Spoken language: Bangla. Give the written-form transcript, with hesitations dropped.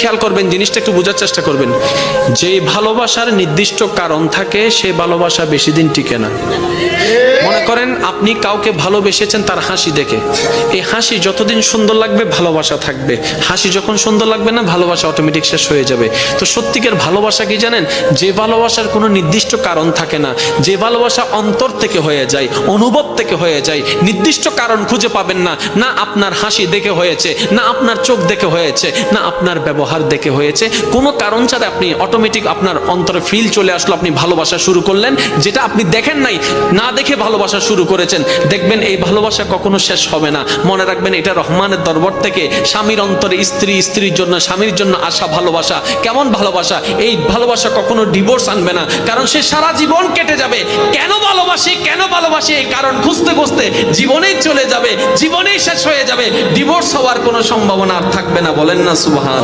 খেয়াল করবেন, জিনিসটা একটু বোঝার চেষ্টা করবেন। যে ভালোবাসার নির্দিষ্ট কারণ থাকে সে ভালোবাসা বেশি দিন টিকে না। মনে করেন আপনি কাউকে ভালোবেসেছেন তার হাসি দেখে, এই হাসি যতদিন সুন্দর লাগবে ভালোবাসা থাকবে, হাসি যখন সুন্দর লাগবে না ভালোবাসা অটোমেটিক শেষ হয়ে যাবে। তো সত্যিকার ভালোবাসা কি জানেন? যে ভালোবাসার কোনো নির্দিষ্ট কারণ থাকে না, যে ভালোবাসা অন্তর থেকে হয়ে যায়, অনুভব থেকে হয়ে যায়, নির্দিষ্ট কারণ খুঁজে পাবেন না, না আপনার হাসি দেখে হয়েছে, না আপনার চোখ দেখে হয়েছে, না আপনার ব্যবহার দেখে হয়েছে, কোনো কারণ ছাড়া আপনি অটোমেটিক আপনার অন্তরে ফিল চলে আসলো, আপনি ভালোবাসা শুরু করলেন, যেটা আপনি দেখেন নাই, না দেখে ভালোবাসা শুরু করেছেন। দেখবেন এই ভালোবাসা কখনো শেষ হবে না। মনে রাখবেন এটা রহমানের দরবার থেকে স্বামীর অন্তরে স্ত্রী, স্ত্রীর জন্য স্বামীর জন্য আসা ভালোবাসা। কেমন ভালোবাসা? এই ভালোবাসা কখনো ডিভোর্স আনবে না, কারণ সে সারা জীবন কেটে যাবে কেন ভালোবাসি কেন ভালোবাসি এই কারণ খুঁজতে খুঁজতে জীবনেই চলে যাবে, জীবনেই শেষ হয়ে যাবে, ডিভোর্স হওয়ার কোনো সম্ভাবনা আর থাকবে না। বলেন না সুবহান।